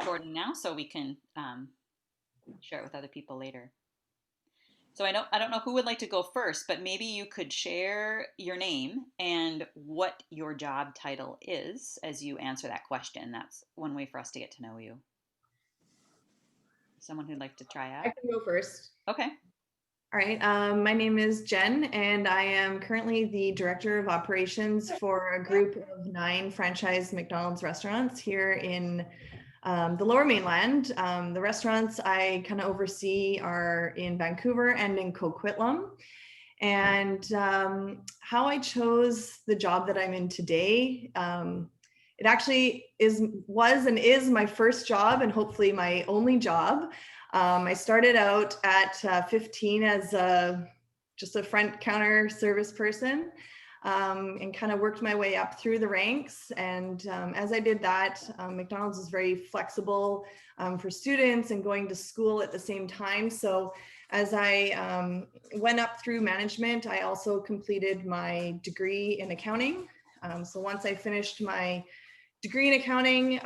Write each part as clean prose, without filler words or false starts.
recording now so we can share it with other people later. So I don't know who would like to go first, but maybe you could share your name and what your job title is as you answer that question. That's one way for us to get to know you. Someone who'd like to try out? I can go first. Okay. All right. My name is Jen, and I am currently the Director of Operations for a group of 9 franchise McDonald's restaurants here in the Lower Mainland. The restaurants I kind of oversee are in Vancouver and in Coquitlam. And how I chose the job that I'm in today, it actually was and is my first job and hopefully my only job. I started out at 15 as just a front counter service person, and kind of worked my way up through the ranks. And as I did that, McDonald's is very flexible for students and going to school at the same time. So as I went up through management, I also completed my degree in accounting. So once I finished my degree in accounting,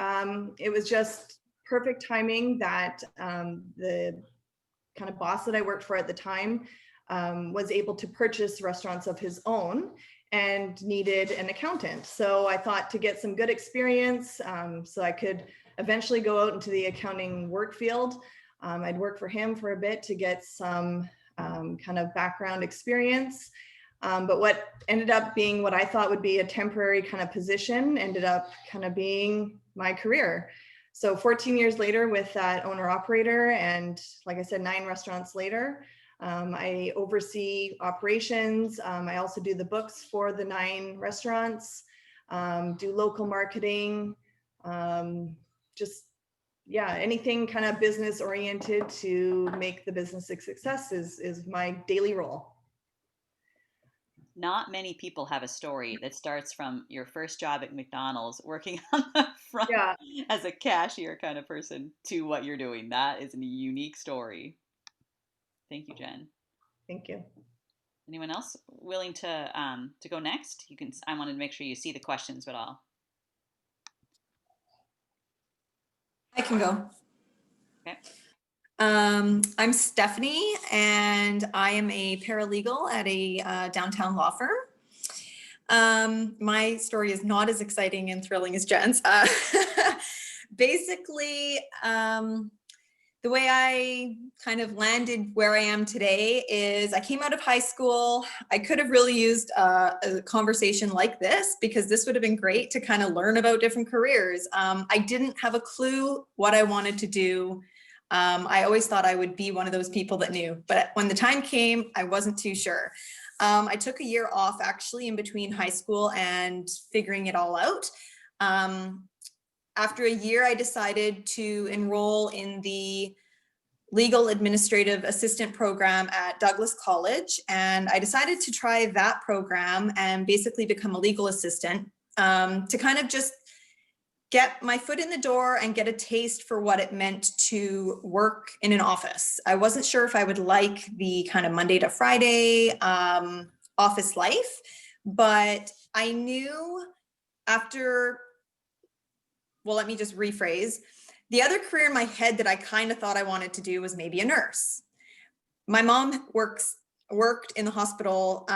it was just perfect timing that the kind of boss that I worked for at the time was able to purchase restaurants of his own and needed an accountant. So I thought to get some good experience so I could eventually go out into the accounting work field. I'd work for him for a bit to get some kind of background experience. But what ended up being what I thought would be a temporary kind of position ended up kind of being my career. So 14 years later with that owner operator, and like I said, 9 restaurants later, I oversee operations. I also do the books for the 9 restaurants, do local marketing, anything kind of business oriented to make the business a success is my daily role. Not many people have a story that starts from your first job at McDonald's, working on the front as a cashier kind of person, to what you're doing. That is a unique story. Thank you, Jen. Thank you. Anyone else willing to go next? You can. I wanted to make sure you see the questions, but I'll. I can go. Okay. I'm Stephanie, and I am a paralegal at a downtown law firm. My story is not as exciting and thrilling as Jen's. Basically, the way I kind of landed where I am today is I came out of high school. I could have really used a conversation like this, because this would have been great to kind of learn about different careers. I didn't have a clue what I wanted to do. I always thought I would be one of those people that knew, but when the time came, I wasn't too sure. I took a year off actually in between high school and figuring it all out. After a year, I decided to enroll in the legal administrative assistant program at Douglas College. And I decided to try that program and basically become a legal assistant to kind of just get my foot in the door and get a taste for what it meant to work in an office. I wasn't sure if I would like the kind of Monday to Friday office life, but I knew after, well, let me just rephrase. The other career in my head that I kind of thought I wanted to do was maybe a nurse. My mom worked in the hospital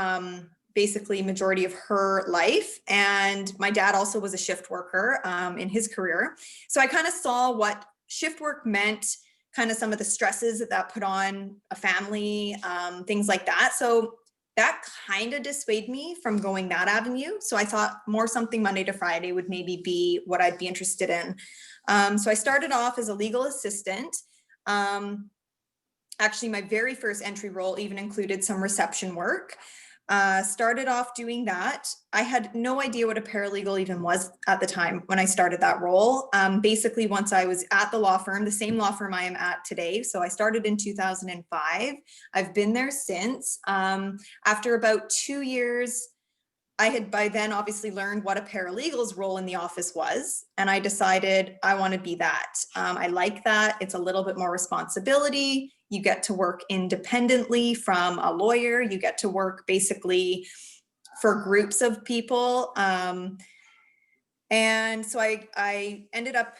basically majority of her life. And my dad also was a shift worker in his career. So I kind of saw what shift work meant, kind of some of the stresses that put on a family, things like that. So that kind of dissuaded me from going that avenue. So I thought more something Monday to Friday would maybe be what I'd be interested in. So I started off as a legal assistant. Actually, my very first entry role even included some reception work. Started off doing that. I had no idea what a paralegal even was at the time when I started that role. Basically, once I was at the law firm, the same law firm I am at today. So I started in 2005. I've been there since. After about 2 years, I had by then obviously learned what a paralegal's role in the office was. And I decided I want to be that. I like that. It's a little bit more responsibility. You get to work independently from a lawyer. You get to work basically for groups of people. And so I ended up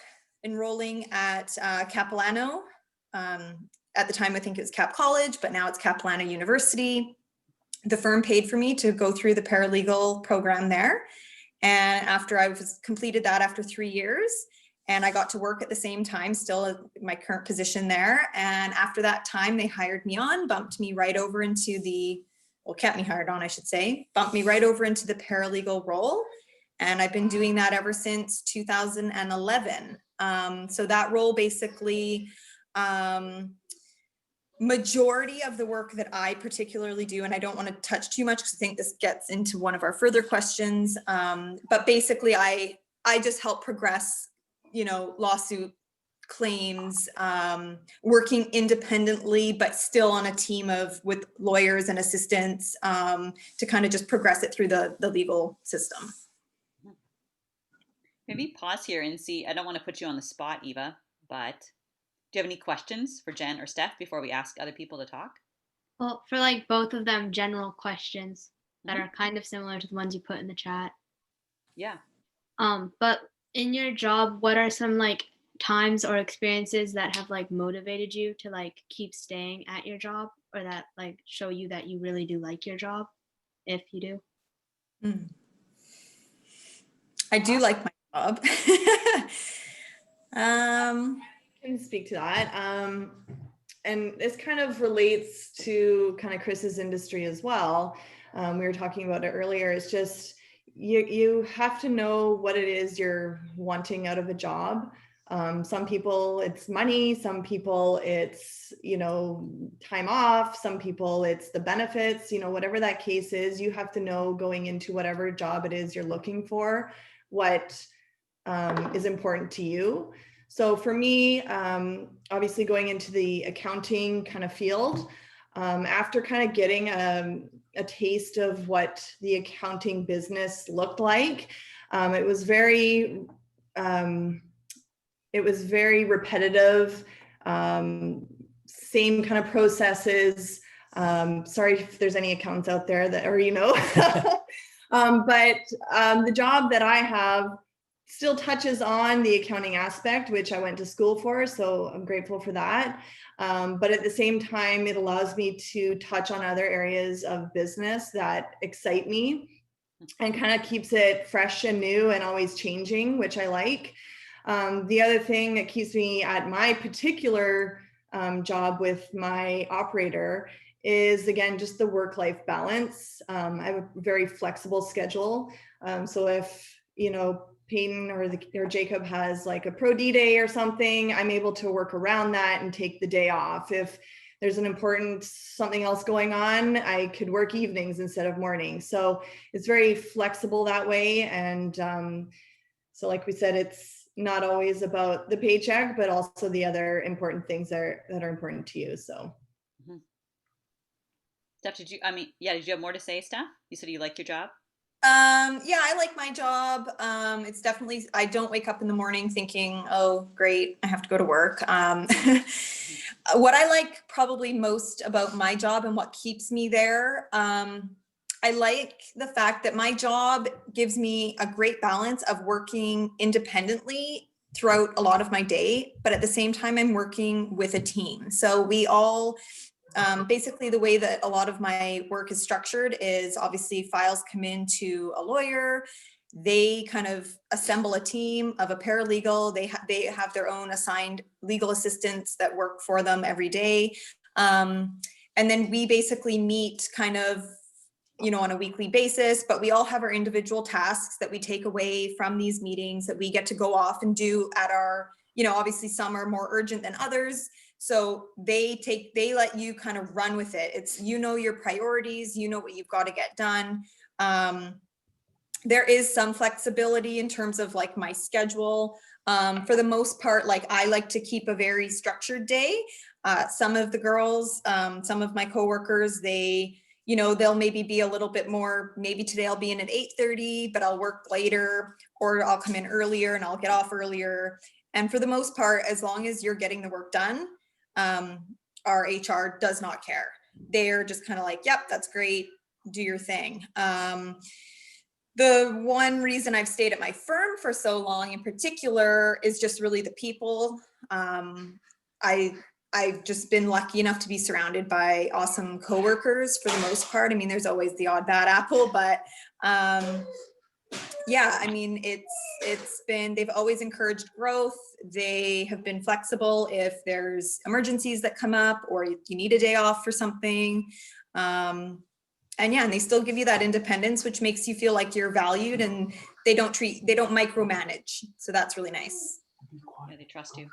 enrolling at Capilano. At the time, I think it was Cap College, but now it's Capilano University. The firm paid for me to go through the paralegal program there. And after I was completed that after 3 years, and I got to work at the same time, still at my current position there. And after that time, they hired me on, bumped me right over into the, well, kept me hired on, I should say, bumped me right over into the paralegal role. And I've been doing that ever since 2011. So that role basically, majority of the work that I particularly do, and I don't want to touch too much because I think this gets into one of our further questions, but basically I just help progress, lawsuit claims, working independently, but still on a team with lawyers and assistants, to kind of just progress it through the legal system. Maybe pause here and see, I don't want to put you on the spot, Eva, but do you have any questions for Jen or Steph before we ask other people to talk? Well, for like both of them, general questions that are kind of similar to the ones you put in the chat. Yeah. But in your job, what are some like times or experiences that have like motivated you to like keep staying at your job, or that like show you that you really do like your job, if you do? I do like my job. Can speak to that. And this kind of relates to kind of Chris's industry as well. We were talking about it earlier. It's just, you have to know what it is you're wanting out of a job. Some people it's money, some people it's, time off, some people it's the benefits, whatever that case is, you have to know going into whatever job it is you're looking for, what is important to you. So for me, obviously going into the accounting kind of field, after kind of getting a taste of what the accounting business looked like, it was very repetitive, same kind of processes. Sorry if there's any accountants out there that are, but the job that I have still touches on the accounting aspect, which I went to school for, so I'm grateful for that. But at the same time, it allows me to touch on other areas of business that excite me and kind of keeps it fresh and new and always changing, which I like. The other thing that keeps me at my particular job with my operator is, again, just the work-life balance. I have a very flexible schedule. So if, Peyton or Jacob has like a pro D day or something, I'm able to work around that and take the day off. If there's an important something else going on, I could work evenings instead of mornings. So it's very flexible that way. And so like we said, it's not always about the paycheck, but also the other important things that are important to you. So. Steph, did you have more to say, Steph? You said you like your job? Yeah, I like my job. It's definitely, I don't wake up in the morning thinking, oh, great, I have to go to work. What I like probably most about my job and what keeps me there, I like the fact that my job gives me a great balance of working independently throughout a lot of my day, but at the same time, I'm working with a team. So we all, basically the way that a lot of my work is structured is obviously files come in to a lawyer. They kind of assemble a team of a paralegal. They have their own assigned legal assistants that work for them every day. And then we basically meet kind of, on a weekly basis, but we all have our individual tasks that we take away from these meetings that we get to go off and do at our, obviously some are more urgent than others. So they let you kind of run with it. It's, your priorities, what you've got to get done. There is some flexibility in terms of like my schedule. For the most part, like I like to keep a very structured day. Some of the girls, some of my coworkers, they'll maybe be a little bit more, maybe today I'll be in at 8:30, but I'll work later, or I'll come in earlier and I'll get off earlier. And for the most part, as long as you're getting the work done, our HR does not care. They're just kind of like, yep, that's great. Do your thing. The one reason I've stayed at my firm for so long in particular is just really the people. I've just been lucky enough to be surrounded by awesome coworkers for the most part. I mean, there's always the odd bad apple, but yeah, I mean, they've always encouraged growth. They have been flexible if there's emergencies that come up or you need a day off for something. And yeah, and they still give you that independence, which makes you feel like you're valued, and they don't micromanage. So that's really nice. Yeah, they trust you.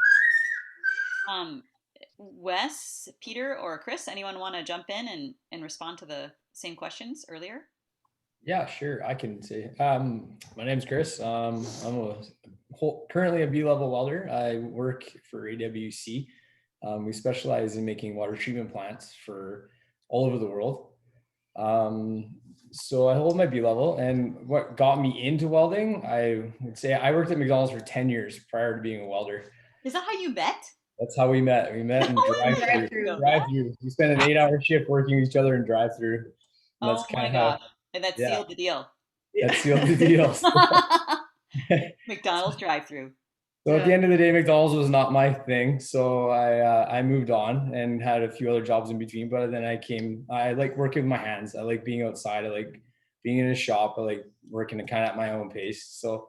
Wes, Peter, or Chris, anyone want to jump in and respond to the same questions earlier? Yeah, sure. I can say. My name's Chris. I'm currently a B-level welder. I work for AWC. We specialize in making water treatment plants for all over the world. So I hold my B-level, and what got me into welding, I would say I worked at McDonald's for 10 years prior to being a welder. Is that how you met? That's how we met. We met in drive-through. We spent an 8-hour shift working with each other in drive-through. Oh my gosh. And that sealed the deal. That sealed the deal. McDonald's drive-through. So at the end of the day, McDonald's was not my thing. So I moved on and had a few other jobs in between. But then I like working with my hands. I like being outside. I like being in a shop. I like working kind of at my own pace. So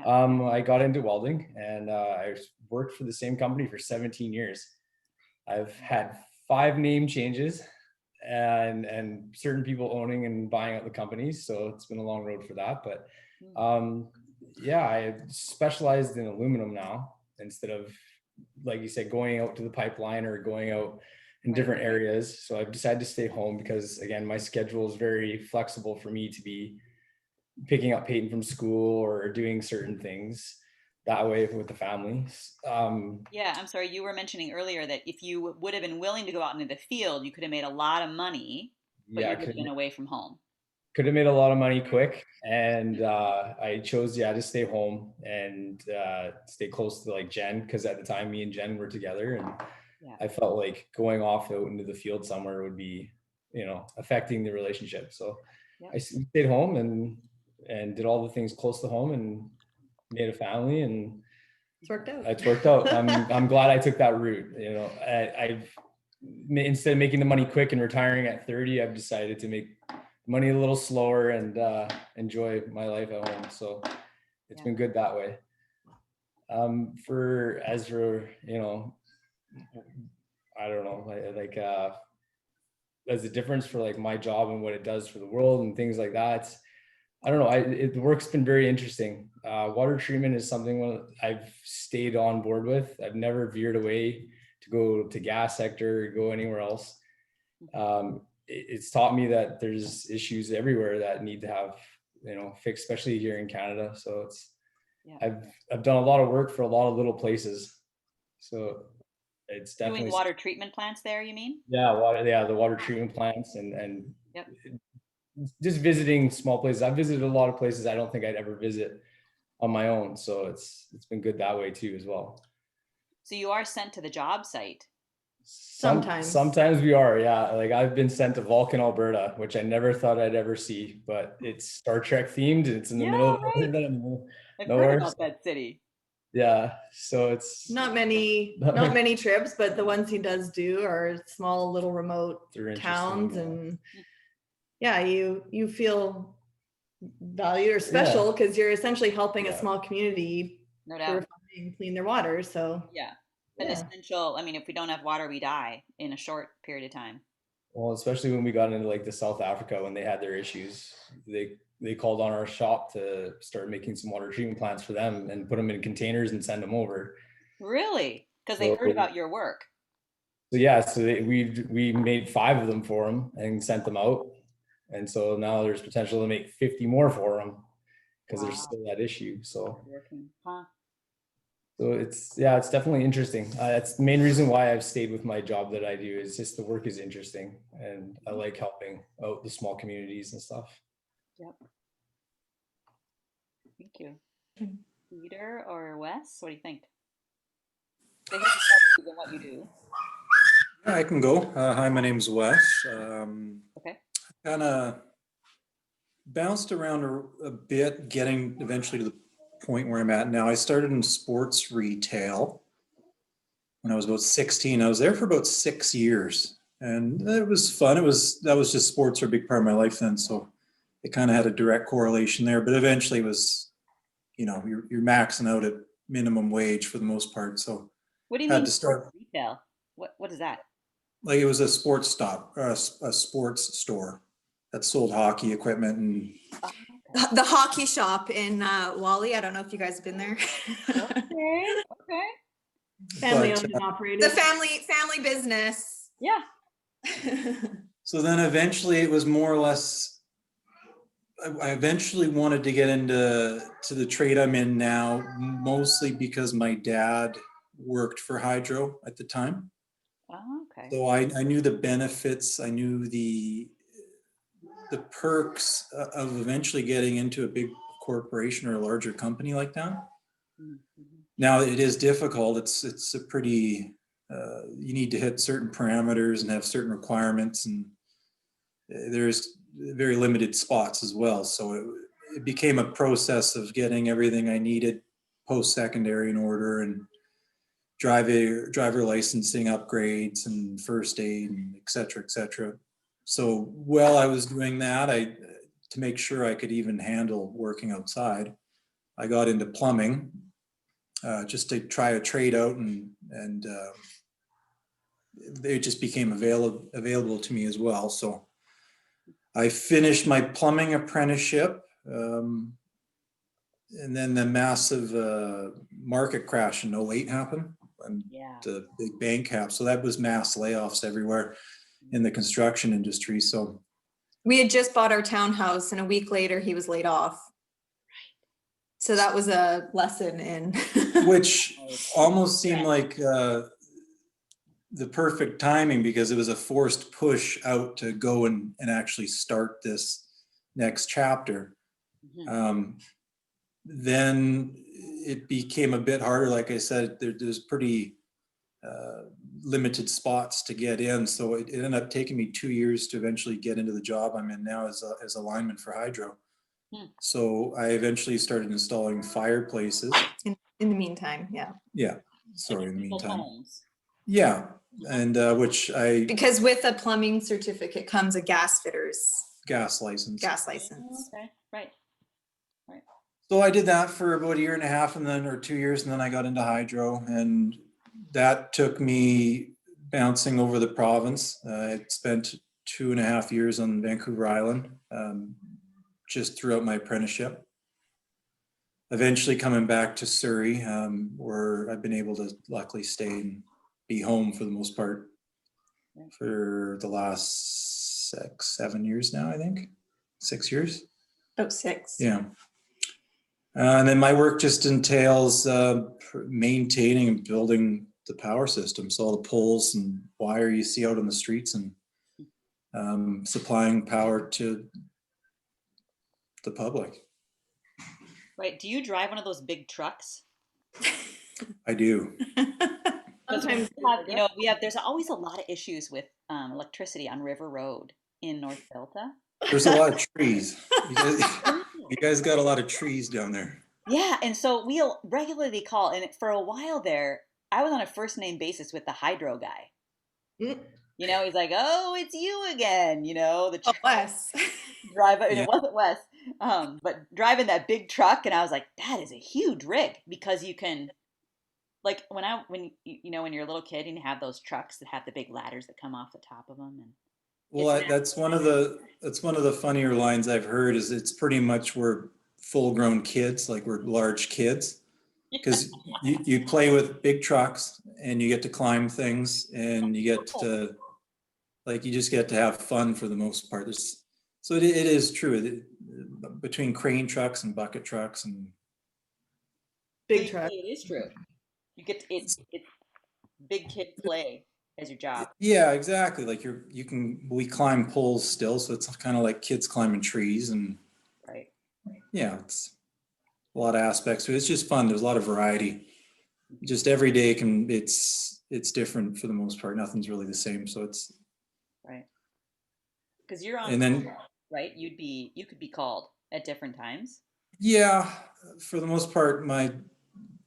I got into welding, and I worked for the same company for 17 years. I've had 5 name changes and certain people owning and buying out the companies. So it's been a long road for that. But yeah, I specialized in aluminum now instead of, like you said, going out to the pipeline or going out in different areas. So I've decided to stay home because, again, my schedule is very flexible for me to be picking up Peyton from school or doing certain things that way with the family. Yeah, I'm sorry. You were mentioning earlier that if you would have been willing to go out into the field, you could have made a lot of money, but you would have been away from home. Could have made a lot of money quick, and I chose to stay home and stay close to like Jen, because at the time me and Jen were together, and I felt like going off out into the field somewhere would be, affecting the relationship. So I stayed home and did all the things close to home and made a family, and it's worked out. It's worked out. I'm glad I took that route. I've instead of making the money quick and retiring at 30, I've decided to make money a little slower and enjoy my life at home. So it's been good that way. For I don't know, as a difference for like my job and what it does for the world and things like that. I don't know. The work's been very interesting. Water treatment is something I've stayed on board with. I've never veered away to go to gas sector or go anywhere else. It's taught me that there's issues everywhere that need to have, fixed, especially here in Canada. So I've done a lot of work for a lot of little places. So it's definitely doing water treatment plants there, you mean? Yeah, the water treatment plants and just visiting small places. I've visited a lot of places I don't think I'd ever visit on my own. So it's been good that way too as well. So you are sent to the job site. Sometimes we are, yeah. Like I've been sent to Vulcan, Alberta, which I never thought I'd ever see, but it's Star Trek themed. It's in the middle of Alberta. I've heard about that city. Yeah, so it's not many trips, but the ones he does do are small, little remote towns, and you feel valued or special because you're essentially helping a small community purify and clean their water. So an essential. I mean, if we don't have water, we die in a short period of time. Well, especially when we got into like the South Africa when they had their issues, they called on our shop to start making some water treatment plants for them and put them in containers and send them over. Really? Because they heard about your work. So we made 5 of them for them and sent them out, and so now there's potential to make 50 more for them because there's still that issue. So. So it's definitely interesting. That's the main reason why I've stayed with my job that I do, is just the work is interesting and I like helping out the small communities and stuff. Yep. Thank you. Peter or Wes, what do you think? They have to than what you do. Yeah, I can go. Hi, my name's Wes. Okay. bounced around a bit, getting eventually to the point where I'm at now. I started in sports retail when I was about 16. I was there for about 6 years, and it was fun. That was just sports were a big part of my life then, so it kind of had a direct correlation there. But eventually, it was, you know, you're maxing out at minimum wage for the most part, so What do you had mean to start. sports retail? What is that? Like it was a sports stop, a sports store that sold hockey equipment and Oh, The hockey shop in Wally. I don't know if you guys have been there. okay. Okay. Family But, owned and operated. The family business. Yeah. so then eventually it was more or less, I eventually wanted to get into the trade I'm in now, mostly because my dad worked for Hydro at the time. Oh, okay. So I knew the benefits, I knew the perks of eventually getting into a big corporation or a larger company like that. Mhm. Now it is difficult. It's a pretty, you need to hit certain parameters and have certain requirements, and there's very limited spots as well. So it became a process of getting everything I needed post-secondary in order, and driver licensing upgrades and first aid and et cetera, et cetera. So while I was doing that, to make sure I could even handle working outside, I got into plumbing, just to try a trade out, and it just became available to me as well. So I finished my plumbing apprenticeship, and then the massive market crash in '08 happened, and Yeah. the big bank cap. So that was mass layoffs everywhere in the construction industry. So We had just bought our townhouse, and a week later he was laid off. So that was a lesson in. which almost seemed like the perfect timing, because it was a forced push out to go and actually start this next chapter. Mhm. Then it became a bit harder. Like I said, there's pretty limited spots to get in. So it ended up taking me 2 years to eventually get into the job I'm in now as a lineman for Hydro. Hmm. So I eventually started installing fireplaces. in the meantime, yeah. Yeah, sorry, in the People's meantime. homes. Yeah, and which I Because with a plumbing certificate comes a gas fitters gas license. gas license. Okay. Right. So I did that for about a year and a half, and then, or 2 years, and then I got into Hydro, and that took me bouncing over the province. I spent 2.5 years on Vancouver Island, just throughout my apprenticeship. Eventually coming back to Surrey, where I've been able to luckily stay and be home for the most part for the last 6-7 years now, I think. 6 years. About 6. Yeah. And then my work just entails maintaining and building the power system. So all the poles and wire you see out on the streets, and supplying power to the public. Right. Do you drive one of those big trucks? I do. Because Sometimes there's always a lot of issues with electricity on River Road in North Delta. There's a lot of trees. You guys got a lot of trees down there. Yeah, and so we'll regularly call, and for a while there, I was on a first name basis with the Hydro guy. Mm. You know, he's like, "Oh, it's you again." You know, the Wes. drive, and Yeah. it wasn't Wes, but driving that big truck, and I was like, "That is a huge rig," because you can, like, when you're a little kid and you have those trucks that have the big ladders that come off the top of them, and Well, that's one of the funnier lines I've heard. Is it's pretty much we're full-grown kids, like we're large kids, because you play with big trucks and you get to climb things, and you get to, like, you just get to have fun for the most part. So it is true between crane trucks and bucket trucks and big truck. it is true. You get it's big kid play as your job. yeah, exactly. Like we climb poles still, so it's kind of like kids climbing trees, and Right. yeah, it's a lot of aspects to it. It's just fun. There's a lot of variety. Just every day it's different for the most part. Nothing's really the same. So it's Right. Because you're on. and then right? You could be called at different times. Yeah, for the most part, my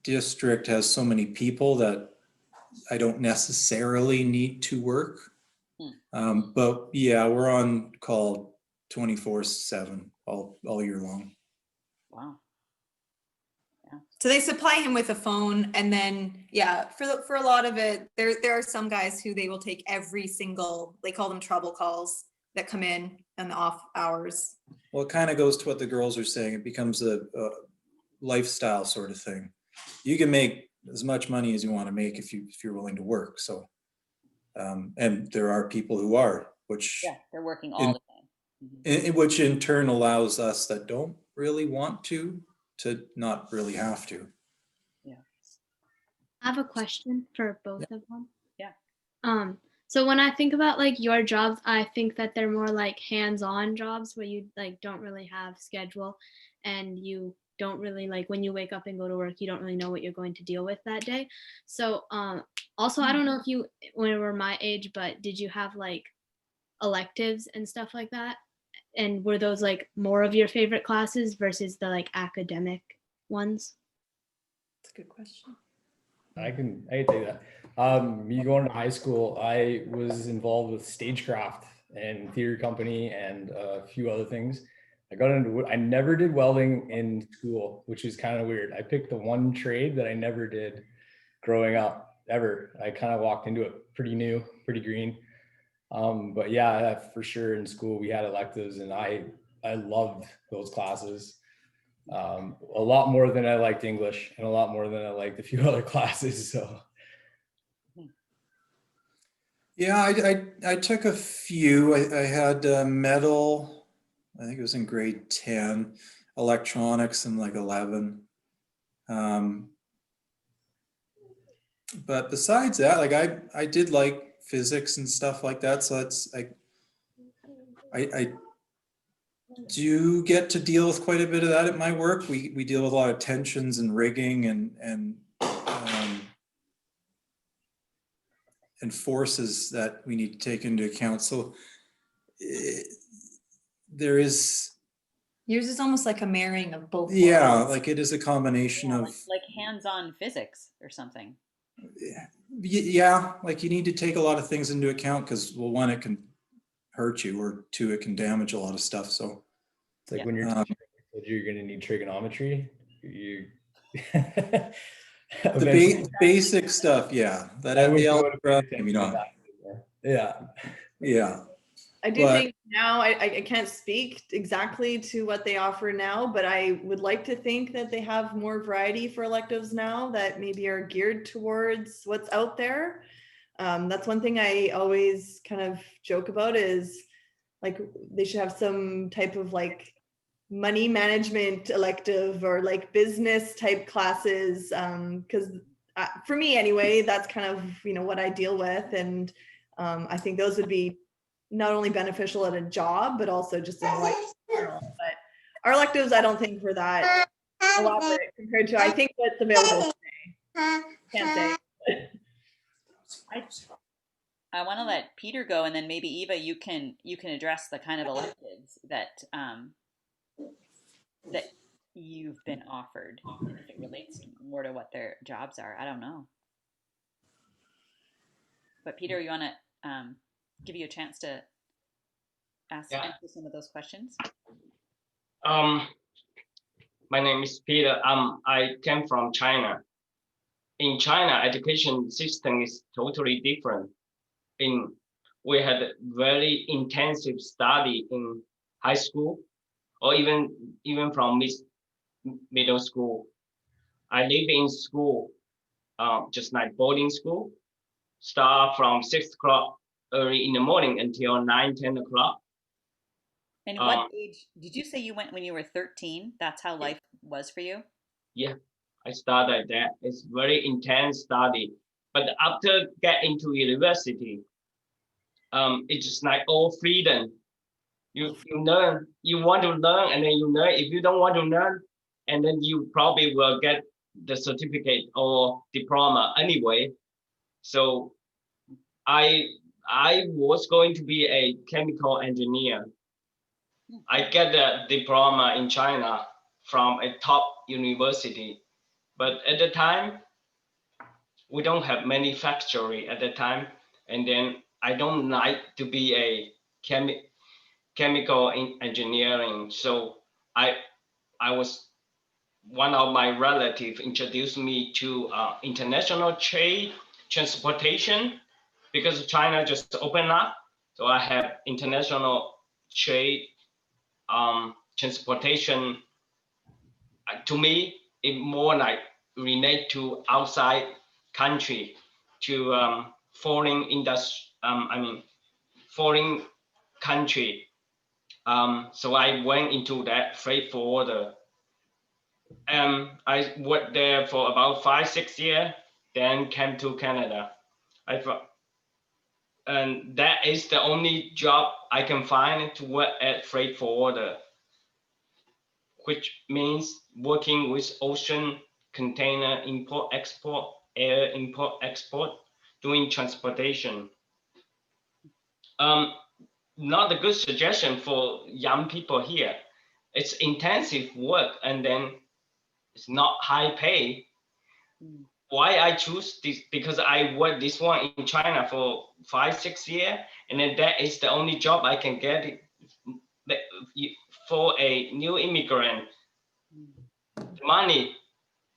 district has so many people that I don't necessarily need to work. But yeah, we're on call 24/7 all year long. Wow. So they supply him with a phone, and then yeah, for a lot of it, there are some guys who they will take every single, they call them trouble calls, that come in the off hours. Well, it kind of goes to what the girls are saying. It becomes a lifestyle sort of thing. You can make as much money as you want to make if you're willing to work. So, and there are people who are, which they're working all the time. Which in turn allows us that don't really want to not really have to. Yeah. I have a question for both of them. Yeah. So when I think about like your jobs, I think that they're more like hands-on jobs where you like don't really have schedule, and you don't really, like, when you wake up and go to work, you don't really know what you're going to deal with that day. So also, I don't know if you, when you were my age, but did you have like electives and stuff like that? And were those like more of your favorite classes versus the like academic ones? That's a good question. I can take that. Me going to high school, I was involved with stagecraft and theater company and a few other things. I never did welding in school, which is kind of weird. I picked the one trade that I never did growing up ever. I kind of walked into it pretty new, pretty green. But yeah, for sure in school we had electives, and I loved those classes. A lot more than I liked English, and a lot more than I liked a few other classes. So yeah, I took a few. I had metal, I think it was in grade 10, electronics in like 11. But besides that, like I did like physics and stuff like that. So that's I do get to deal with quite a bit of that at my work. We deal with a lot of tensions and rigging and forces that we need to take into account. So there is. Yours is almost like a marrying of both. Yeah, worlds. like it is a combination of like hands-on physics or something. Yeah, like you need to take a lot of things into account because, well, one, it can hurt you, or two, it can damage a lot of stuff. So it's like when you're going to need trigonometry. The basic stuff, yeah. That algebra, maybe not. Yeah. I do think now, I can't speak exactly to what they offer now, but I would like to think that they have more variety for electives now that maybe are geared towards what's out there. That's one thing I always kind of joke about is like they should have some type of like money management elective or like business type classes, because for me anyway, that's kind of, what I deal with. And I think those would be not only beneficial at a job, but also just in life. But our electives, I don't think were that elaborate compared to, I think, what's available today. Can't say. I want to let Peter go, and then maybe Eva, you can address the kind of electives that that you've been offered, if it relates more to what their jobs are. I don't know. But Peter, you want to give you a chance to answer some of those questions? My name is Peter. I came from China. In China, education system is totally different. We had very intensive study in high school, or even from middle school. I live in school, just like boarding school, start from 6 o'clock early in the morning until 9-10 o'clock. And what age did you say you went when you were 13? That's how life was for you? Yeah, I started that. It's very intense study. But after get into university, it's just like all freedom. You learn, you want to learn, and then you learn. If you don't want to learn, and then you probably will get the certificate or diploma anyway. So I was going to be a chemical engineer, I get a diploma in China from a top university, but at the time we don't have many factory at the time, and then I don't like to be a chemical engineering, so I I was one of my relatives introduced me to international trade transportation because China just opened up. So I have international trade transportation. To me, it more like relate to outside country, to foreign industry. I mean, foreign country. So I went into that freight forwarder. I worked there for about 5-6 years, then came to Canada. And that is the only job I can find to work at freight forwarder, which means working with ocean, container import export, air import export, doing transportation. Not a good suggestion for young people here. It's intensive work and then it's not high pay. Why I choose this? Because I worked this one in China for 5-6 years, and then that is the only job I can get for a new immigrant. Money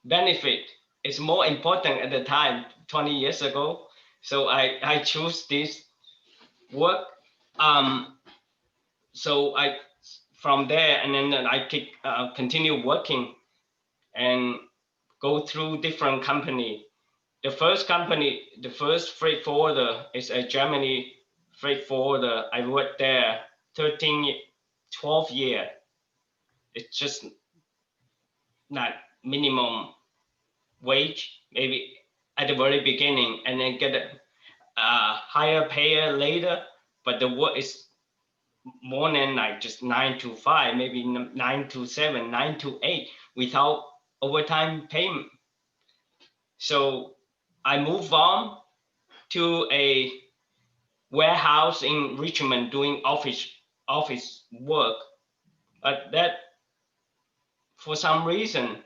benefit is more important at the time 20 years ago, so I choose this work. So I from there, and then I continue working and go through different company. The first company, the first freight forwarder is a Germany freight forwarder. I worked there 12 years. It's just not minimum wage, maybe at the very beginning, and then get a higher pay later. But the work is more than like just 9 to 5, maybe 9 to 7, 9 to 8 without overtime payment. So I moved on to a warehouse in Richmond doing office work, but that for some reason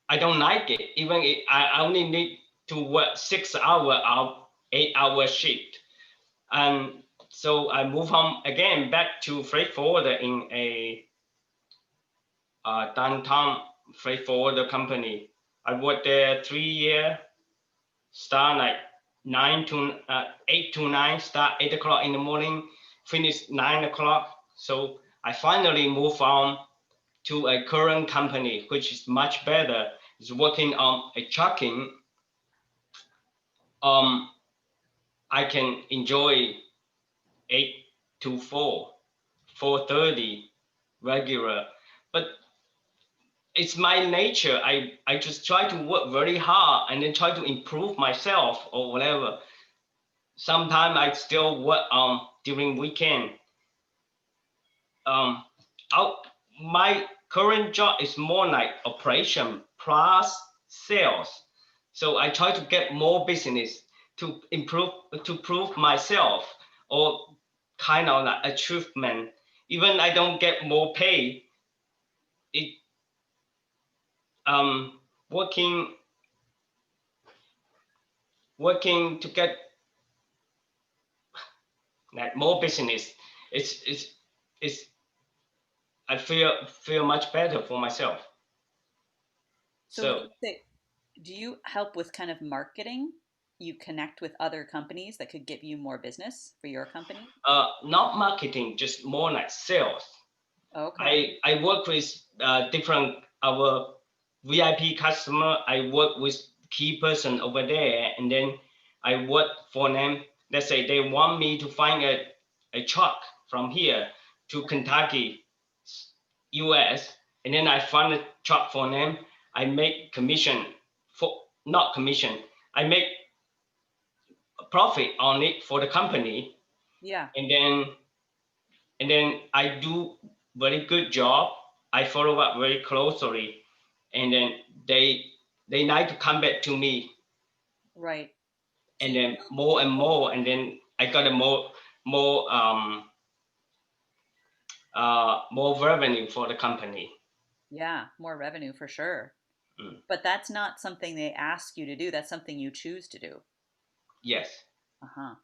I don't like it. Even I only need to work 6 hour or 8-hour shift, and so I move on again back to freight forwarder in a downtown freight forwarder company. I worked there 3 years. Start like 8 to 9, start 8 o'clock in the morning, finish 9 o'clock. So I finally moved on to a current company, which is much better. It's working on a trucking. I can enjoy 8 to 4, 4:30 regular, but it's my nature. I just try to work very hard and then try to improve myself or whatever. Sometimes I still work during weekend. My current job is more like operation plus sales. So I try to get more business to prove myself, or kind of like achievement. Even I don't get more pay, it working to get like more business. It's I feel much better for myself. So do you help with kind of marketing? You connect with other companies that could give you more business for your company? Not marketing, just more like sales. Okay. I work with different our VIP customer. I work with key person over there, and then I work for them. Let's say they want me to find a truck from here to Kentucky, US, and then I find a truck for them. I make commission not commission. I make a profit on it for the company. Yeah. And then I do very good job. I follow up very closely, and then they like to come back to me. Right. And then more and more, and then I got a more more revenue for the company. Yeah, more revenue for sure. Mm. But that's not something they ask you to do. That's something you choose to do. Yes. Uh-huh.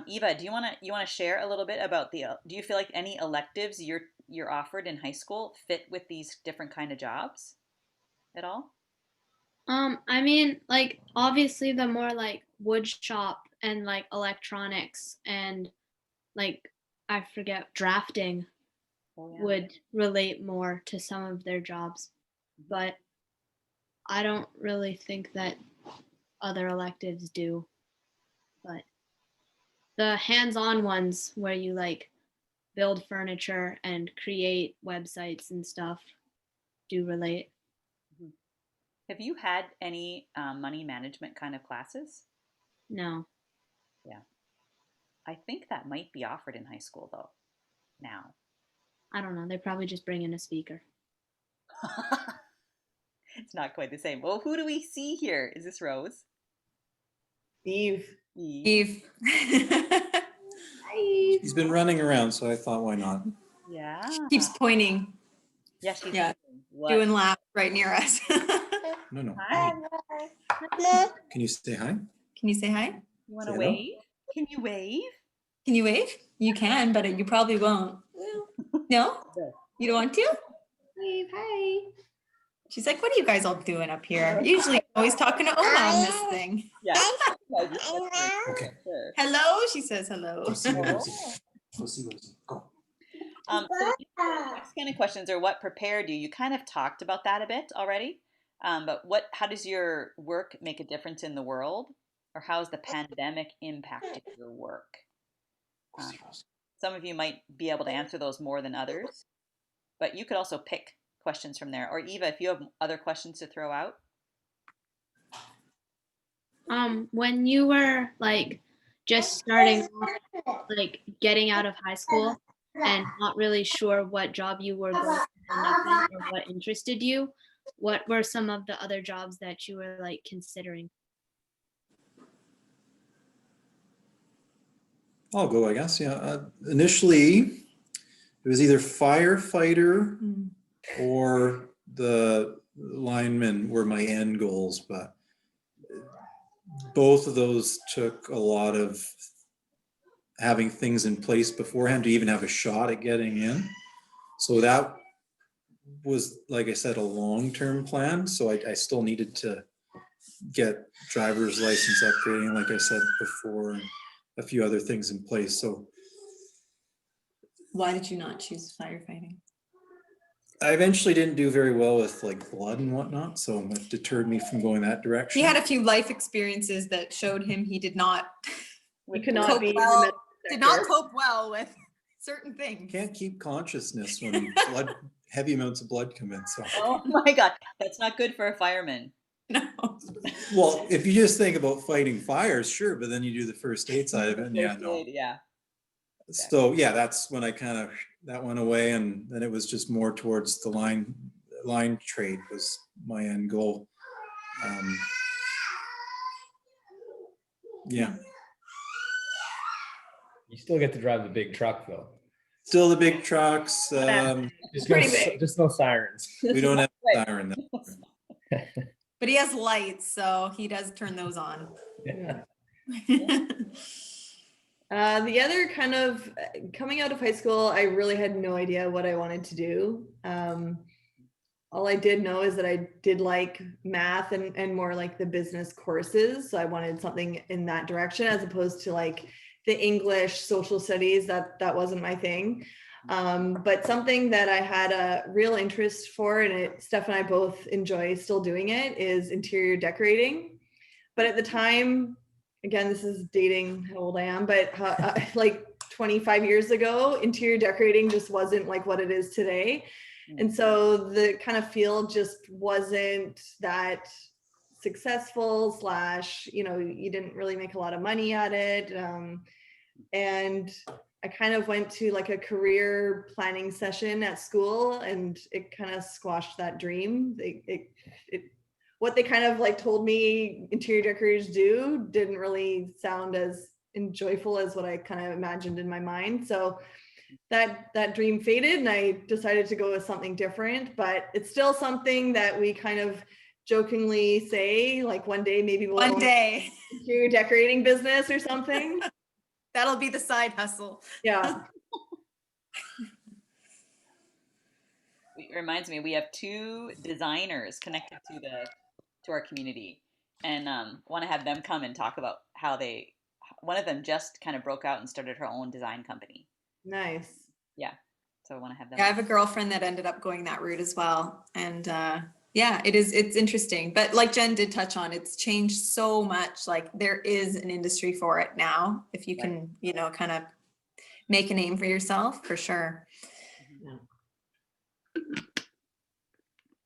Eva, do you want to share a little bit about do you feel like any electives you're offered in high school fit with these different kind of jobs at all? I mean, like obviously the more like wood shop and like electronics and like I forget drafting Oh, yeah. would relate more to some of their jobs, but I don't really think that other electives do. But the hands-on ones where you like build furniture and create websites and stuff do relate. Mhm. Have you had any money management kind of classes? No. Yeah. I think that might be offered in high school though, now. I don't know. They probably just bring in a speaker. It's not quite the same. Well, who do we see here? Is this Rose? Eve. Eve. Hi. He's been running around, so I thought, why not? Yeah. Keeps pointing, Yeah, she's Yeah. what? doing laps right near us. No. Hi. Can you say hi? Can you say hi? You want to Say hello? wave? Can you wave? Can you wave? You can, but you probably won't. No? You don't want to? Wave. Hi. She's like, what are you guys all doing up here? Usually always talking to Oma on this thing. Yeah. Okay. Sure. Hello, she says hello. Go see what I see. Go see what I see. Go. So the next kind of questions are what prepared you. You kind of talked about that a bit already, but how does your work make a difference in the world, or how has the pandemic impacted your work? Some of you might be able to answer those more than others, but you could also pick questions from there. Or Eva, if you have other questions to throw out. When you were like just starting off, like getting out of high school and not really sure what job you were going to end up in or what interested you, what were some of the other jobs that you were like considering? I'll go, I guess. Yeah. Initially, it was either firefighter Mm. or the lineman were my end goals, but both of those took a lot of having things in place beforehand to even have a shot at getting in. So that was, like I said, a long-term plan. So I still needed to get driver's license upgrading, like I said before, and a few other things in place. So Why did you not choose firefighting? I eventually didn't do very well with like blood and whatnot, so it deterred me from going that direction. He had a few life experiences that showed him he did not We could not cope be in the well, medical did not sector. cope well with certain You things. can't keep consciousness when heavy amounts of blood come in. So, Oh my God, that's not good for a fireman. No. well, if you just think about fighting fires, sure, but then you do the first aid side of it, and yeah, First no. aid, yeah. So yeah, that's when I kind of that went away, and then it was just more towards the line trade was my end goal. Yeah, You still get to drive the big truck though. still the big trucks. Pretty big. Just no sirens. We don't have Right. siren. But he has lights, so he does turn those on. Yeah. The other kind of coming out of high school, I really had no idea what I wanted to do. All I did know is that I did like math and more like the business courses. So I wanted something in that direction as opposed to like the English social studies. That wasn't my thing. But something that I had a real interest for, and Steph and I both enjoy still doing it, is interior decorating. But at the time, again, this is dating how old I am, but like 25 years ago, interior decorating just wasn't like what it is today. And so the kind of field just wasn't that successful / you didn't really make a lot of money at it. And I kind of went to like a career planning session at school, and it kind of squashed that dream. What they kind of like told me interior decorators do didn't really sound as and joyful as what I kind of imagined in my mind. So that dream faded and I decided to go with something different, but it's still something that we kind of jokingly say, like one day maybe we'll One day. do decorating business or something. That'll be the side hustle. Yeah. It reminds me, we have 2 designers connected to our community, and want to have them come and talk about how one of them just kind of broke out and started her own design company. Nice. Yeah, so I want to have them. Yeah, I have a girlfriend that ended up going that route as well, and yeah, it's interesting. But like Jen did touch on, it's changed so much. Like there is an industry for it now, if you can, you know, kind of make a name for yourself, for sure.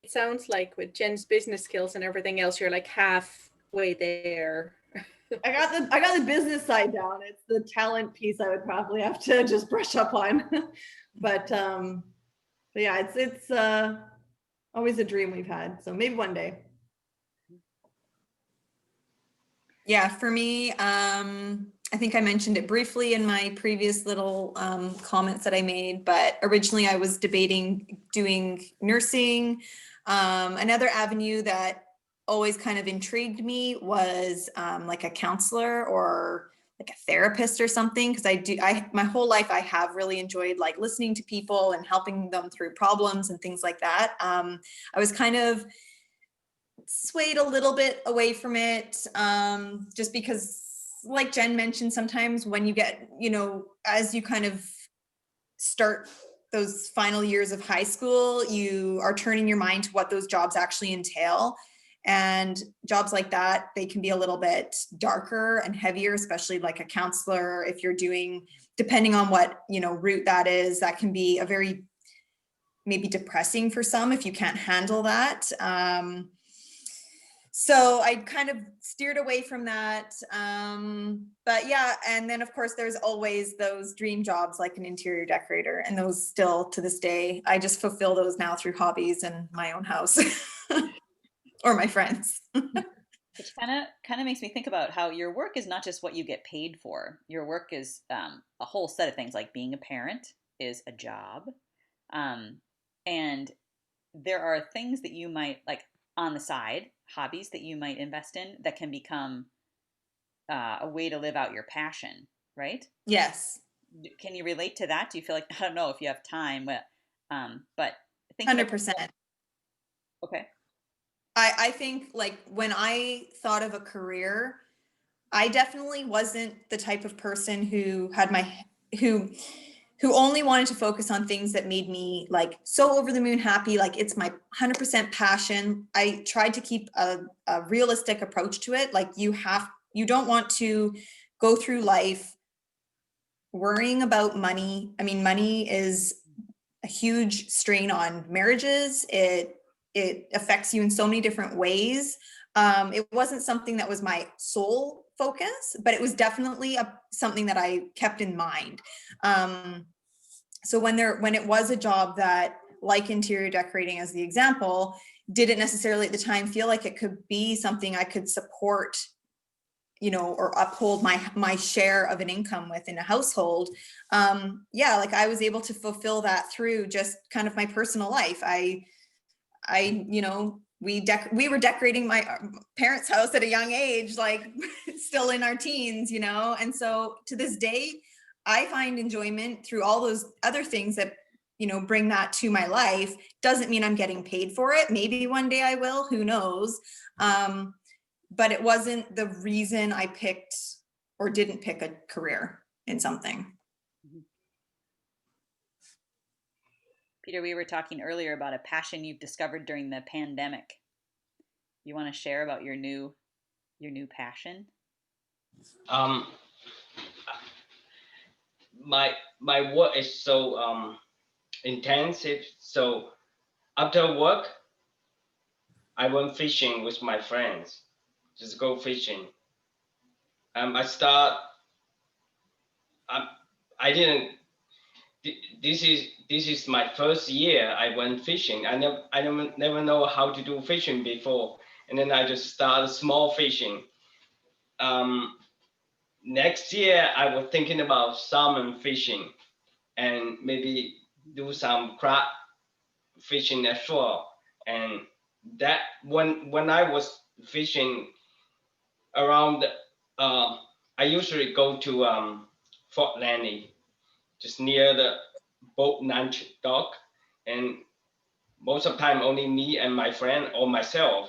It sounds like with Jen's business skills and everything else, you're like halfway there. I got the business side down. It's the talent piece I would probably have to just brush up on. But yeah, it's always a dream we've had. So maybe one day. Yeah, for me, I think I mentioned it briefly in my previous little comments that I made, but originally I was debating doing nursing. Another avenue that always kind of intrigued me was like a counselor or like a therapist or something, because my whole life I have really enjoyed like listening to people and helping them through problems and things like that. I was kind of swayed a little bit away from it, just because, like Jen mentioned, sometimes when you get, you know, as you kind of start those final years of high school, you are turning your mind to what those jobs actually entail. And jobs like that, they can be a little bit darker and heavier, especially like a counselor. If you're doing, depending on what, you know, route that is, that can be a very maybe depressing for some if you can't handle that. So I kind of steered away from that. But yeah, and then of course there's always those dream jobs like an interior decorator, and those still to this day, I just fulfill those now through hobbies and my own house or my friends. Which kind of makes me think about how your work is not just what you get paid for. Your work is a whole set of things, like being a parent is a job. And there are things that you might like on the side, hobbies that you might invest in that can become a way to live out your passion, right? Yes. Can you relate to that? Do you feel like, I don't know if you have time, but I think 100%. Okay. I think like when I thought of a career, I definitely wasn't the type of person who had who only wanted to focus on things that made me like so over the moon happy. Like it's my 100% passion. I tried to keep a realistic approach to it. Like you don't want to go through life worrying about money. I mean, money is a huge strain on marriages. It affects you in so many different ways. It wasn't something that was my sole focus, but it was definitely something that I kept in mind. So when it was a job that, like interior decorating as the example, didn't necessarily at the time feel like it could be something I could support, you know, or uphold my share of an income within a household. Yeah, like I was able to fulfill that through just kind of my personal life. I you know, we were decorating my parents' house at a young age, like still in our teens, you know? And so to this day, I find enjoyment through all those other things that, you know, bring that to my life. Doesn't mean I'm getting paid for it. Maybe one day I will, who knows? But it wasn't the reason I picked or didn't pick a career in something. Peter, we were talking earlier about a passion you've discovered during the pandemic. You want to share about your new passion? My work is so intensive. So after work, I went fishing with my friends. Just go fishing. I didn't. This is my first year I went fishing. I never know how to do fishing before, and then I just started small fishing. next year I was thinking about salmon fishing and maybe do some crab fishing as well. And that when I was fishing around, I usually go to Fort Landing, just near the boat launch dock, and most of the time only me and my friend or myself.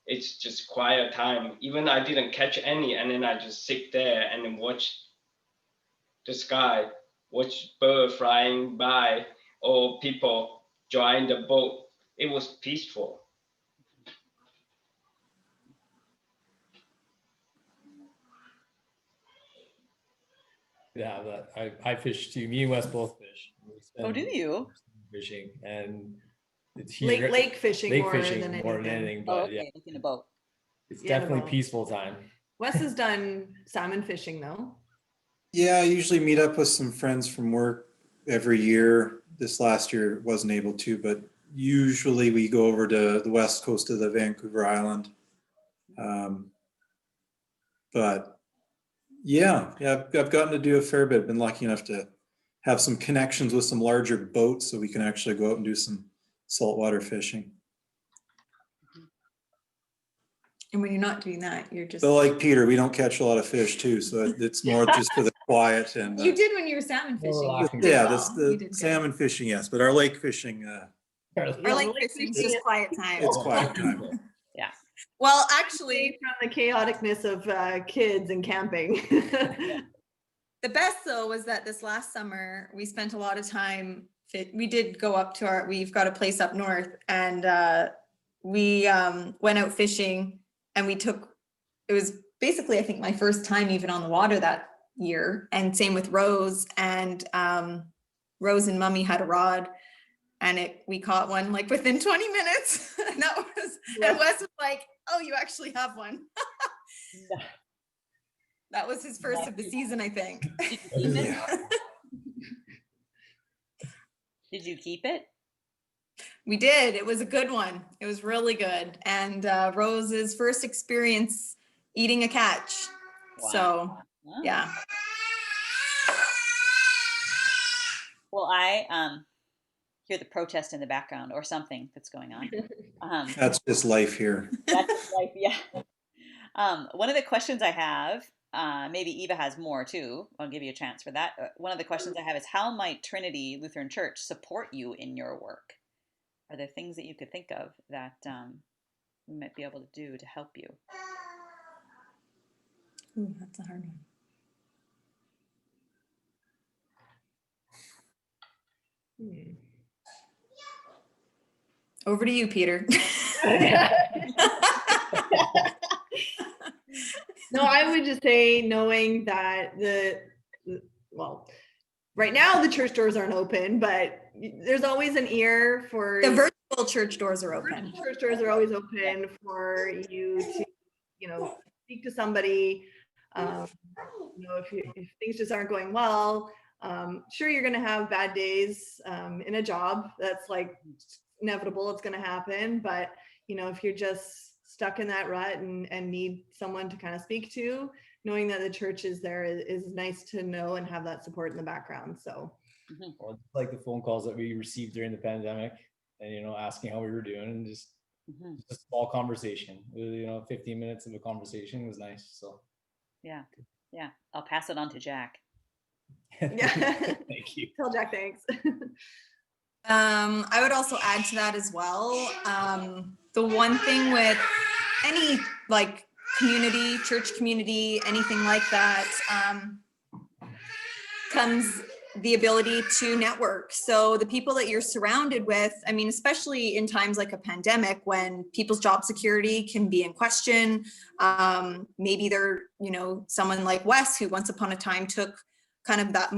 It's just quiet time. Even I didn't catch any, and then I just sit there and then watch the sky, watch birds flying by or people join the boat. It was peaceful. Yeah, I fish too. Me and Wes both fish. Oh, do you? Fishing, and it's Lake fishing lake more fishing than more than anything. anything. Oh, But okay, yeah, like in a boat. it's Yeah, in a definitely boat. peaceful time. Wes has done salmon fishing though. Yeah, I usually meet up with some friends from work every year. This last year wasn't able to, but usually we go over to the west coast of the Vancouver Island. But yeah, I've gotten to do a fair bit. Been lucky enough to have some connections with some larger boats so we can actually go out and do some saltwater fishing. And when you're not doing that, you're just. So like Peter, we don't catch a lot of fish too, so it's more just for the quiet and. You did when you were salmon fishing. relaxing. Yeah, well. that's You the did good. salmon fishing, yes, but our lake fishing, Or Yeah, like lake fishing, fishing just quiet time. it's quiet time. Yeah. Well, Away actually, from the chaoticness of kids and camping. the best though was that this last summer we spent a lot of time. We did go up to we've got a place up north, and we went out fishing, and it was basically I think my first time even on the water that year, and same with Rose, and Rose and Mummy had a rod, and we caught one like within 20 minutes. And that was, and Wes was like, oh, you actually have one. That was his first of the season, I think. Yeah. Did you keep it? We did. It was a good one. It was really good. And Rose's first experience eating a catch. Wow. So, Wow. yeah. Well, I hear the protest in the background or something that's going on. That's just life here. That's life, yeah. One of the questions I have, maybe Eva has more too. I'll give you a chance for that. One of the questions I have is, how might Trinity Lutheran Church support you in your work? Are there things that you could think of that we might be able to do to help you? Ooh, that's a hard one. Over to you, Peter. No, I would just say, knowing that right now the church doors aren't open, but there's always an ear for The virtual church doors are open. church doors are always open for you to, speak to somebody. If things just aren't going well, sure, you're going to have bad days in a job. That's like inevitable. It's going to happen. But, if you're just stuck in that rut and need someone to kind of speak to, knowing that the church is there is nice to know and have that support in the background. So, Well, it's like the phone calls that we received during the pandemic, and asking how we were doing, and just a small conversation. 15 minutes of a conversation was nice. So Yeah. I'll pass it on to Jack. yeah. Thank you. Tell Jack thanks. I would also add to that as well. The one thing with any community, church community, anything like that, comes the ability to network. So the people that you're surrounded with, especially in times like a pandemic when people's job security can be in question. Maybe they're, someone like Wes, who once upon a time took kind of that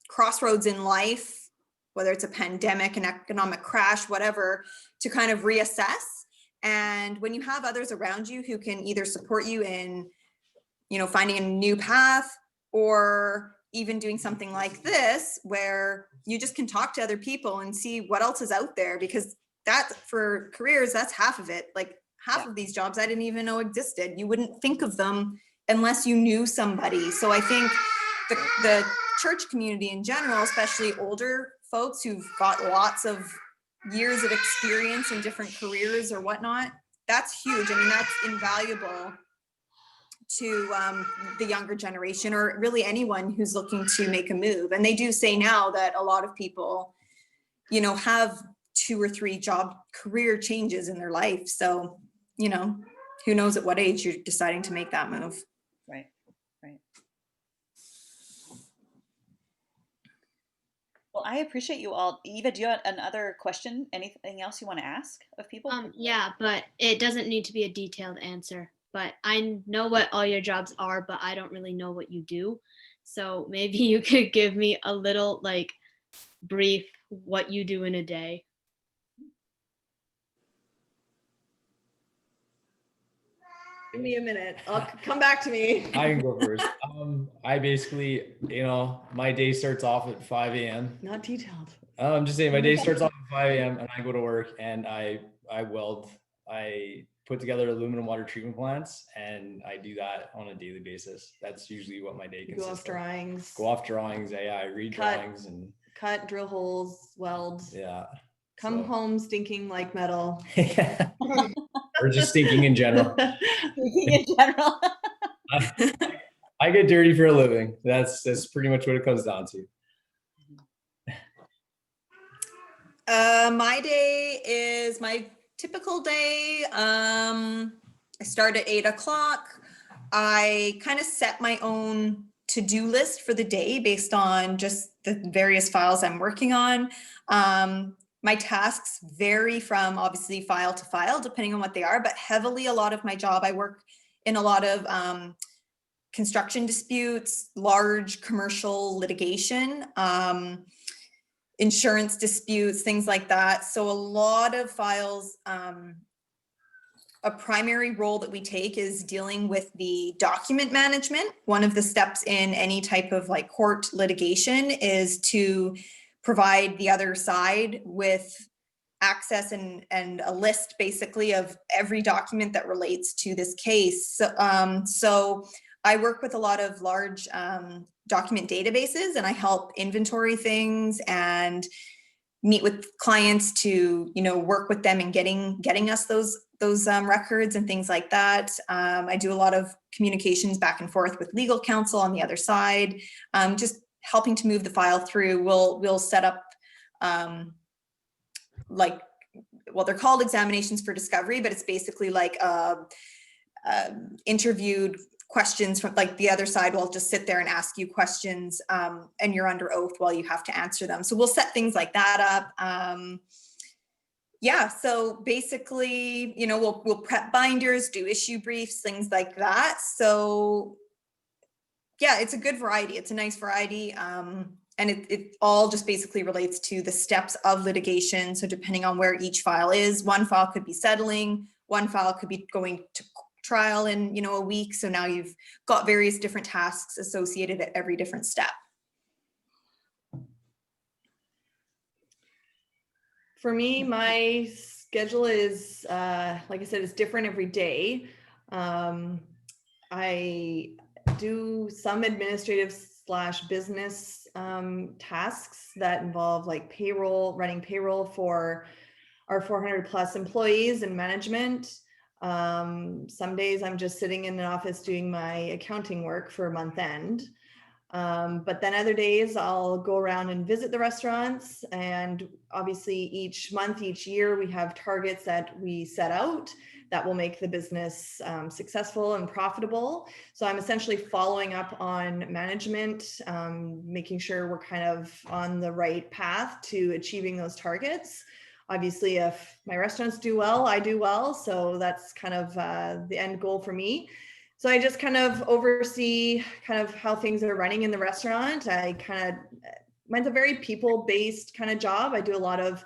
crossroads in life, whether it's a pandemic, an economic crash, whatever, to kind of reassess. And when you have others around you who can either support you in, finding a new path, or even doing something like this, where you just can talk to other people and see what else is out there, because that, for careers, that's half of it. Like half of these jobs I didn't even know existed. You wouldn't think of them unless you knew somebody. So I think the church community in general, especially older folks who've got lots of years of experience in different careers or whatnot, that's huge. I mean, that's invaluable to the younger generation, or really anyone who's looking to make a move. And they do say now that a lot of people, you know, have 2 or 3 job career changes in their life. So, you know, who knows at what age you're deciding to make that move. Right, right. Well, I appreciate you all. Eva, do you have another question? Anything else you want to ask of people? Yeah, but it doesn't need to be a detailed answer. But I know what all your jobs are, but I don't really know what you do. So maybe you could give me a little like brief what you do in a day. Give me a minute. I'll come back to me. I can go first. I basically, you know, my day starts off at 5 a.m. Not detailed. I'm just saying my day starts off at 5 a.m. and I go to work and I weld. I put together aluminum water treatment plants and I do that on a daily basis. That's usually what my day consists Go off drawings. Go off drawings. Yeah, I read drawings and cut, drill holes, weld. Yeah. Come home stinking like metal. Or just stinking in general. Stinking in general. I get dirty for a living. That's pretty much what it comes down to. My day is my typical day. I start at 8 o'clock. I kind of set my own to-do list for the day based on just the various files I'm working on. My tasks vary from obviously file to file, depending on what they are, but heavily a lot of my job, I work in a lot of construction disputes, large commercial litigation, insurance disputes, things like that. So a lot of files, a primary role that we take is dealing with the document management. One of the steps in any type of like court litigation is to provide the other side with access and a list basically of every document that relates to this case. So I work with a lot of large document databases and I help inventory things and meet with clients to, you know, work with them in getting us those records and things like that. I do a lot of communications back and forth with legal counsel on the other side, just helping to move the file through. We'll set up like, well, they're called examinations for discovery, but it's basically like interviewed questions from like the other side will just sit there and ask you questions and you're under oath while you have to answer them. So we'll set things like that up. Yeah, so basically, you know, we'll prep binders, do issue briefs, things like that. So yeah, it's a good variety. It's a nice variety. And it all just basically relates to the steps of litigation. So depending on where each file is, one file could be settling, one file could be going to trial in, you know, a week. So now you've got various different tasks associated at every different step. For me, my schedule is, like I said, it's different every day. I do some administrative / business tasks that involve like payroll, running payroll for our 400 plus employees and management. Some days I'm just sitting in an office doing my accounting work for month end. But then other days I'll go around and visit the restaurants, and obviously each month, each year we have targets that we set out that will make the business successful and profitable. So I'm essentially following up on management, making sure we're kind of on the right path to achieving those targets. Obviously, if my restaurants do well, I do well. So that's kind of the end goal for me. So I just kind of oversee kind of how things are running in the restaurant. Mine's a very people-based kind of job. I do a lot of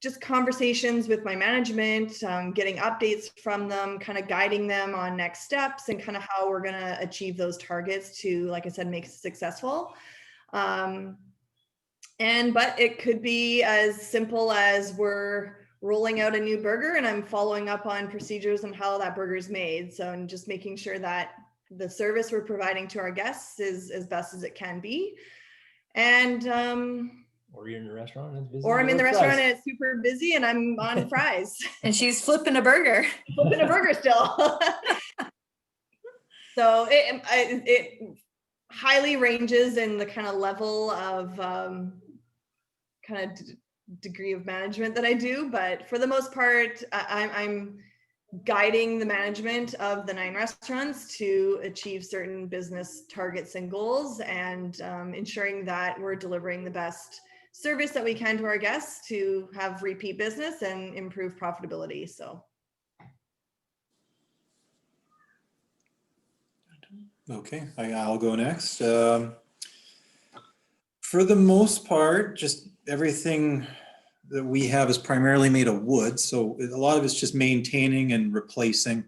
just conversations with my management, getting updates from them, kind of guiding them on next steps and kind of how we're going to achieve those targets to, like I said, make it successful. But it could be as simple as we're rolling out a new burger and I'm following up on procedures on how that burger is made. So, and just making sure that the service we're providing to our guests is as best as it can be. And Or you're in a restaurant and it's busy. or I'm in the Fries. restaurant and it's super busy and I'm on fries. And she's flipping a burger. Flipping a burger still. So it highly ranges in the kind of level of degree of management that I do, but for the most part, I'm guiding the management of the 9 restaurants to achieve certain business targets and goals, and ensuring that we're delivering the best service that we can to our guests to have repeat business and improve profitability. So. Okay, I'll go next. For the most part, just everything that we have is primarily made of wood. So a lot of it's just maintaining and replacing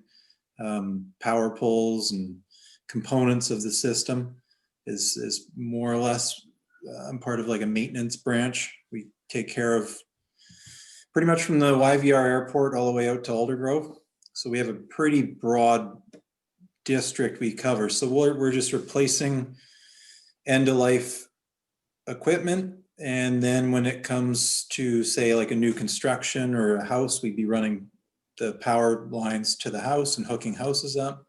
power poles and components of the system is more or less, I'm part of like a maintenance branch. We take care of pretty much from the YVR airport all the way out to Aldergrove. So we have a pretty broad district we cover. So we're just replacing end-of-life equipment. And then when it comes to, say, like a new construction or a house, we'd be running the power lines to the house and hooking houses up.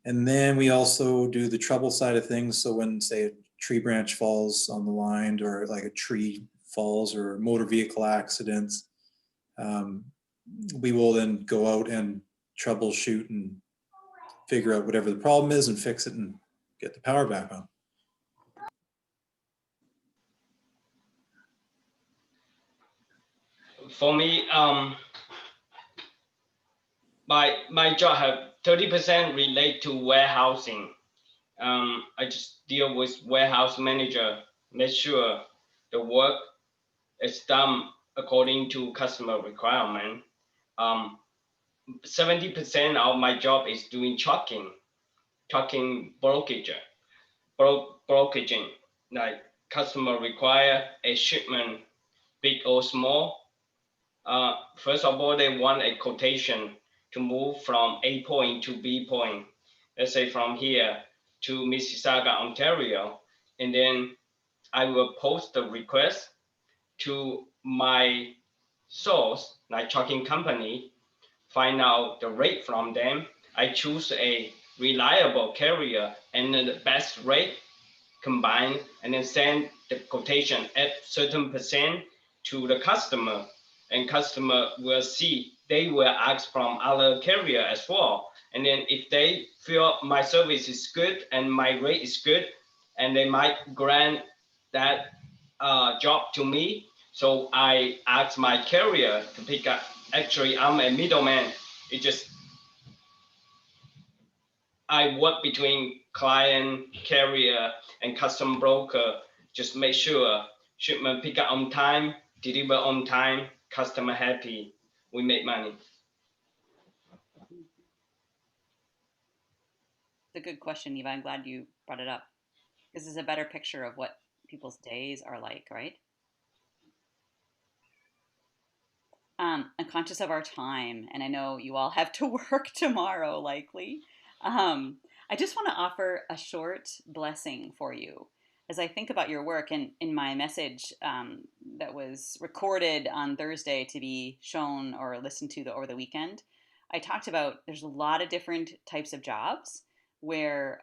And then we also do the trouble side of things. So when, say, a tree branch falls on the line, or like a tree falls, or motor vehicle accidents, we will then go out and troubleshoot and figure out whatever the problem is and fix it and get the power back on. For me, my job have 30% relate to warehousing. I just deal with warehouse manager, make sure the work is done according to customer requirement. 70% of my job is doing trucking brokeraging. Like customer require a shipment, big or small. First of all, they want a quotation to move from A point to B point. Let's say from here to Mississauga, Ontario. And then I will post the request to my source, like trucking company, find out the rate from them. I choose a reliable carrier and then the best rate combined, and then send the quotation at certain percent to the customer, and customer will see, they will ask from other carrier as well. And then if they feel my service is good and my rate is good, and they might grant that job to me. So I ask my carrier to pick up. Actually, I'm a middleman. It just, I work between client, carrier, and custom broker. Just make sure shipment pick up on time, deliver on time, customer happy, we make money. It's a good question, Eva. I'm glad you brought it up. This is a better picture of what people's days are like, right? I'm conscious of our time, and I know you all have to work tomorrow, likely. I just want to offer a short blessing for you as I think about your work. And in my message that was recorded on Thursday to be shown or listened to over the weekend, I talked about there's a lot of different types of jobs where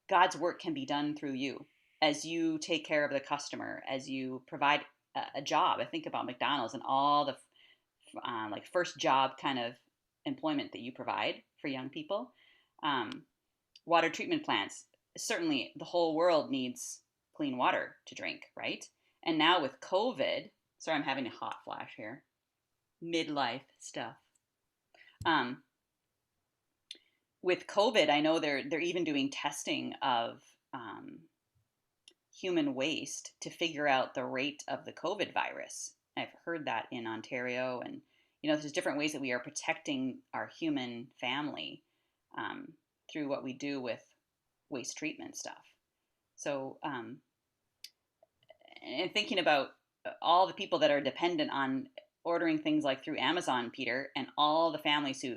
God's work can be done through you as you take care of the customer, as you provide a job. I think about McDonald's and all the like first job kind of employment that you provide for young people. Water treatment plants. Certainly the whole world needs clean water to drink, right? And now with COVID, sorry, I'm having a hot flash here. Midlife stuff. With COVID, I know they're even doing testing of human waste to figure out the rate of the COVID virus. I've heard that in Ontario, and there's different ways that we are protecting our human family through what we do with waste treatment stuff. So, and thinking about all the people that are dependent on ordering things like through Amazon, Peter, and all the families who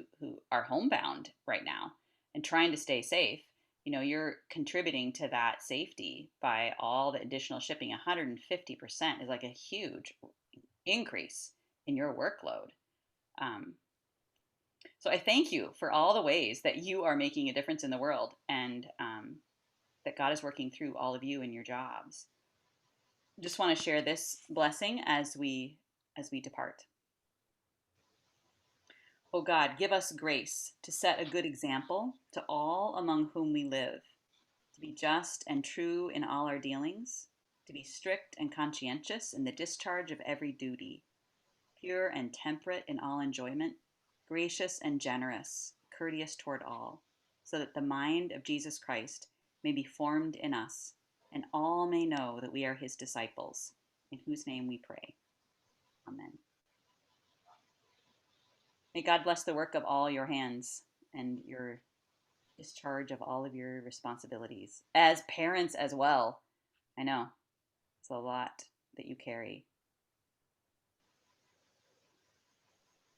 are homebound right now, and trying to stay safe, you know, you're contributing to that safety by all the additional shipping. 150% is like a huge increase in your workload. So I thank you for all the ways that you are making a difference in the world, and that God is working through all of you in your jobs. Just want to share this blessing as we depart. O God, give us grace to set a good example to all among whom we live, to be just and true in all our dealings, to be strict and conscientious in the discharge of every duty, pure and temperate in all enjoyment, gracious and generous, courteous toward all, so that the mind of Jesus Christ may be formed in us, and all may know that we are his disciples, in whose name we pray. Amen. May God bless the work of all your hands and your discharge of all of your responsibilities as parents as well. I know it's a lot that you carry.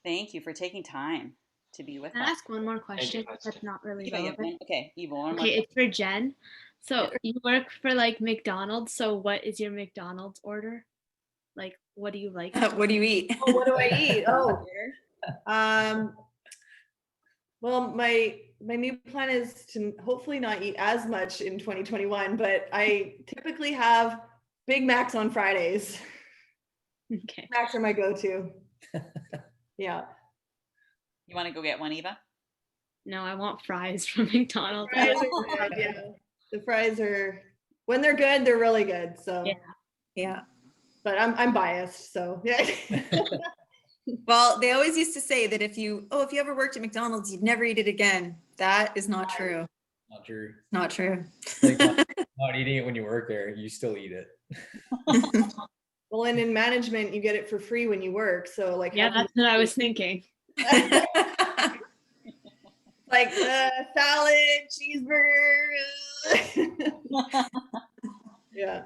Thank you for taking time to be with Can I us. ask one more question Pastor. that's not really Eva, you have relevant? one? Okay, Eva, one more. Okay, it's for Jen. So you work for like McDonald's. So what is your McDonald's order? Like, what do you like? What do you eat? Oh, what do I eat? Oh, well, my new plan is to hopefully not eat as much in 2021, but I typically have Big Macs on Fridays. Okay. Macs are my go-to. Yeah. You want to go get one, Eva? No, I want fries from McDonald's. Fries are good, yeah. The fries are, when they're good, they're really good. So Yeah. Yeah. but I'm biased, so yeah. Well, they always used to say that if you ever worked at McDonald's, you'd never eat it again. That is not true. Not true. Not true. Like not eating it when you work there, you still eat it. Well, and in management, you get it for free when you work. So like, Yeah, that's what I was thinking. like salad, cheeseburger. Yeah.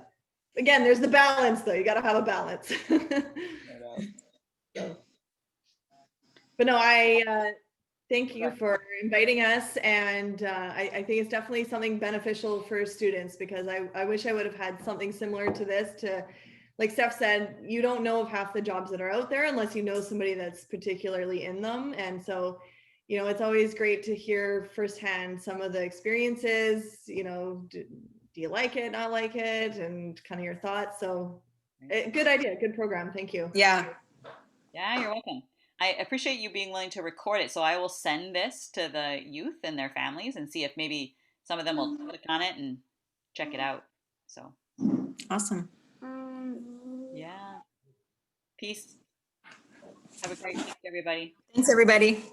Again, there's the balance though. You got to have a balance. So. But no, I thank you for inviting us, and I think it's definitely something beneficial for students, because I wish I would have had something similar to this. To, like Steph said, you don't know of half the jobs that are out there unless you know somebody that's particularly in them. And so, you know, it's always great to hear firsthand some of the experiences, you know, do you like it, not like it, and kind of your thoughts. So good idea, good program. Thank you. Yeah. Yeah, you're welcome. I appreciate you being willing to record it. So I will send this to the youth and their families and see if maybe some of them will click on it and check it out. So Awesome. yeah. Peace. Have a great week, everybody. Thanks, everybody.